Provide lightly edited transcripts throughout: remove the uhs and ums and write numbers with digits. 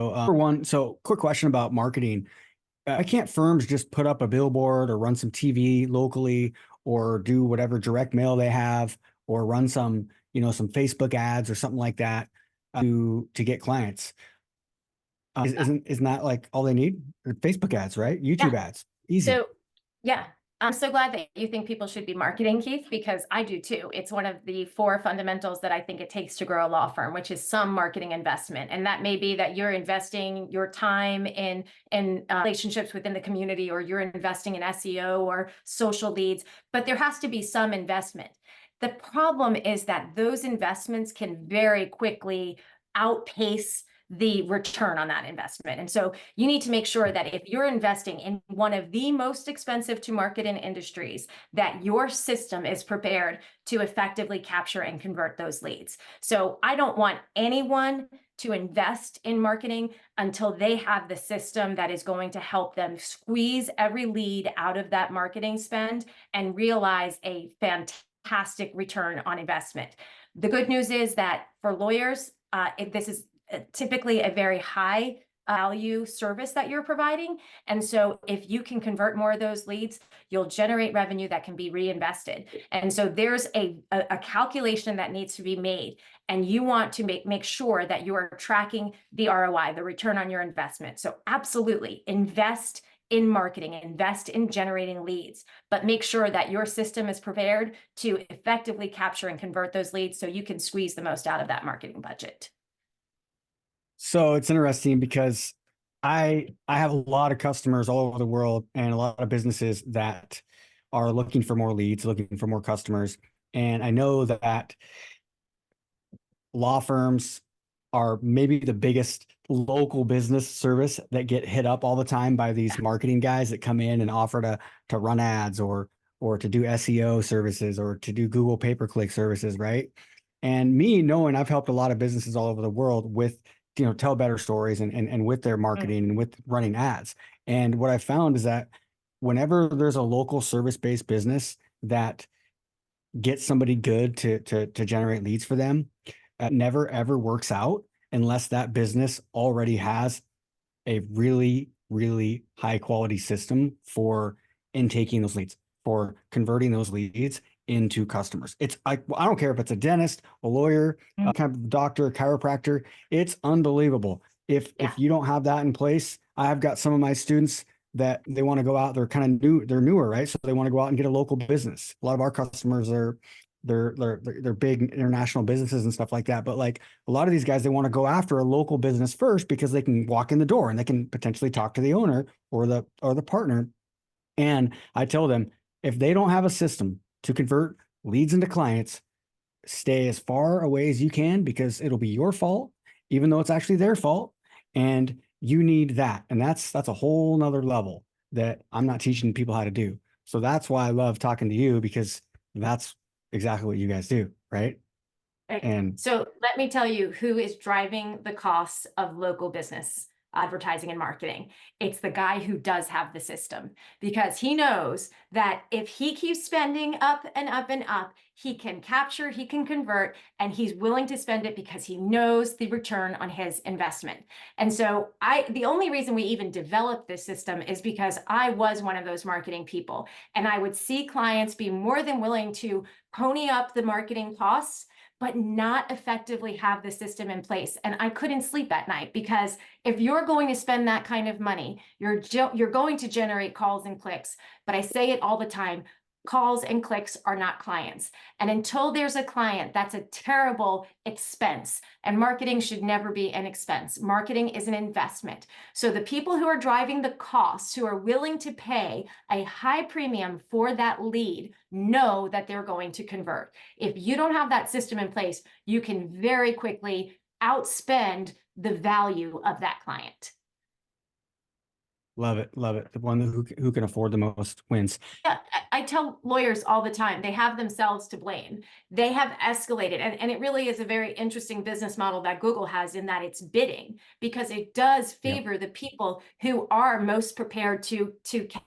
Number one, so quick question about marketing. Why can't firms just put up a billboard or run some TV locally or do whatever direct mail they have or run some, some Facebook ads or something like that to get clients? Isn't that like all they need? Or Facebook ads, right? Yeah. YouTube ads, easy. So, yeah, I'm so glad that you think people should be marketing, Keith, because I do too. It's one of the four fundamentals that I think it takes to grow a law firm, which is some marketing investment. And that may be that you're investing your time in relationships within the community, or you're investing in SEO or social leads, but there has to be some investment. The problem is that those investments can very quickly outpace the return on that investment. And so you need to make sure that if you're investing in one of the most expensive to market in industries, that your system is prepared to effectively capture and convert those leads. So I don't want anyone to invest in marketing until they have the system that is going to help them squeeze every lead out of that marketing spend and realize a fantastic return on investment. The good news is that for lawyers, this is typically a very high value service that you're providing. And so if you can convert more of those leads, you'll generate revenue that can be reinvested. And so there's a calculation that needs to be made. And you want to make sure that you are tracking the ROI, the return on your investment. So absolutely invest in marketing, invest in generating leads, but make sure that your system is prepared to effectively capture and convert those leads so you can squeeze the most out of that marketing budget. So it's interesting because I have a lot of customers all over the world and a lot of businesses that are looking for more leads, looking for more customers. And I know that law firms are maybe the biggest local business service that get hit up all the time by these marketing guys that come in and offer to run ads or to do SEO services or to do Google pay-per-click services, right? And me knowing I've helped a lot of businesses all over the world with tell better stories and with their marketing and with running ads. And what I found is that whenever there's a local service-based business that gets somebody good to generate leads for them, it never ever works out unless that business already has a really, really high quality system for intaking those leads, for converting those leads into customers. I don't care if it's a dentist, a lawyer, a kind of doctor, a chiropractor. It's unbelievable. If you don't have that in place, I've got some of my students that they want to go out. They're kind of new. They're newer, right? So they want to go out and get a local business. A lot of our customers are they're big international businesses and stuff like that. But like a lot of these guys, they want to go after a local business first because they can walk in the door and they can potentially talk to the owner or the partner. And I tell them, if they don't have a system to convert leads into clients, stay as far away as you can because it'll be your fault, even though it's actually their fault. And you need that. And that's a whole nother level that I'm not teaching people how to do. So that's why I love talking to you, because that's exactly what you guys do, right? And so let me tell you who is driving the costs of local business advertising and marketing. It's the guy who does have the system, because he knows that if he keeps spending up and up and up, he can capture, he can convert, and he's willing to spend it because he knows the return on his investment. And so the only reason we even developed this system is because I was one of those marketing people, and I would see clients be more than willing to pony up the marketing costs, but not effectively have the system in place. And I couldn't sleep at night, because if you're going to spend that kind of money, you're going to generate calls and clicks. But I say it all the time, calls and clicks are not clients. And until there's a client, that's a terrible expense. And marketing should never be an expense. Marketing is an investment. So the people who are driving the costs, who are willing to pay a high premium for that lead, know that they're going to convert. If you don't have that system in place, you can very quickly outspend the value of that client. love it. Love it. The one who can afford the most wins. Yeah, I tell lawyers all the time, they have themselves to blame. They have escalated. And it really is a very interesting business model that Google has, in that it's bidding, because it does favor the people who are most prepared to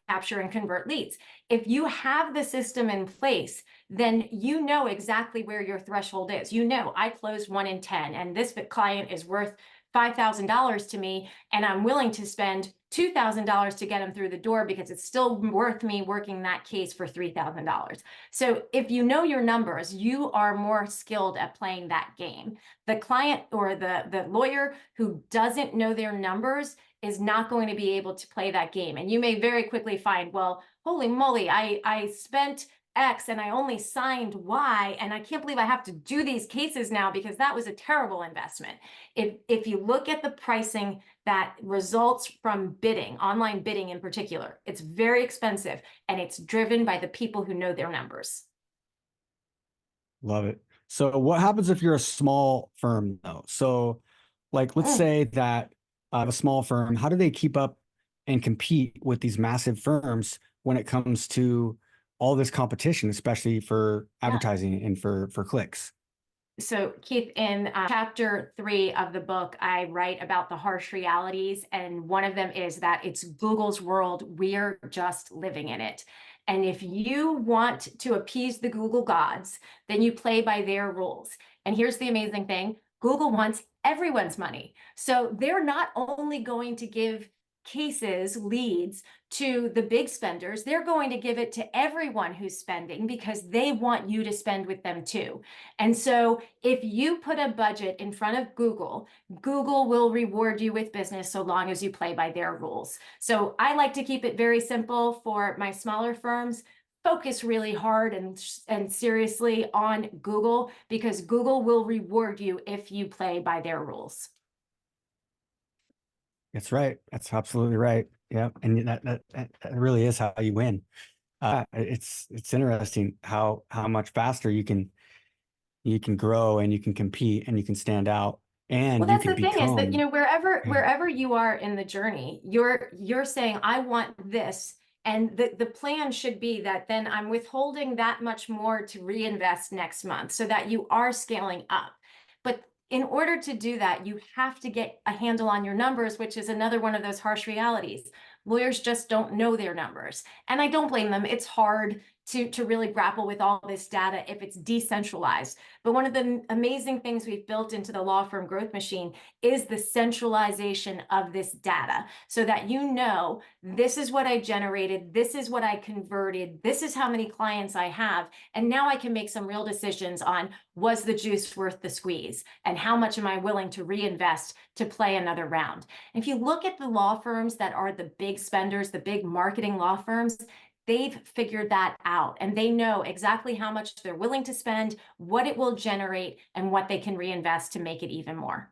capture and convert leads. If you have the system in place, then you know exactly where your threshold is. You know, I closed 1 in 10, and this client is worth $5,000 to me, and I'm willing to spend $2,000 to get them through the door because it's still worth me working that case for $3,000. So if you know your numbers, you are more skilled at playing that game. The client or the lawyer who doesn't know their numbers is not going to be able to play that game. And you may very quickly find, well, holy moly, I spent X and I only signed Y, and I can't believe I have to do these cases now because that was a terrible investment. If you look at the pricing that results from bidding, online bidding in particular, it's very expensive, and it's driven by the people who know their numbers. Love it. So what happens if you're a small firm though? So like, let's Mm. say that I have a small firm. How do they keep up and compete with these massive firms when it comes to all this competition, especially for Yeah. advertising and for clicks? So, Keith, in chapter 3 of the book, I write about the harsh realities. And one of them is that it's Google's world. We're just living in it. And if you want to appease the Google gods, then you play by their rules. And here's the amazing thing: Google wants everyone's money. So they're not only going to give cases, leads to the big spenders, they're going to give it to everyone who's spending because they want you to spend with them too. And so if you put a budget in front of Google, Google will reward you with business so long as you play by their rules. So I like to keep it very simple for my smaller firms. Focus really hard and seriously on Google, because Google will reward you if you play by their rules. That's right. That's absolutely right. Yeah. And that really is how you win. It's interesting how much faster you can grow and you can compete and you can stand out Well, and you that's can the thing, is that, become. wherever you are in the journey, you're saying, I want this. And the plan should be that then I'm withholding that much more to reinvest next month, so that you are scaling up. But in order to do that, you have to get a handle on your numbers, which is another one of those harsh realities. Lawyers just don't know their numbers. And I don't blame them. It's hard to really grapple with all this data if it's decentralized. But one of the amazing things we've built into the law firm growth machine is the centralization of this data, so that you know, this is what I generated, this is what I converted, this is how many clients I have, and now I can make some real decisions on, was the juice worth the squeeze, and how much am I willing to reinvest to play another round. If you look at the law firms that are the big spenders, the big marketing law firms, they've figured that out, and they know exactly how much they're willing to spend, what it will generate, and what they can reinvest to make it even more.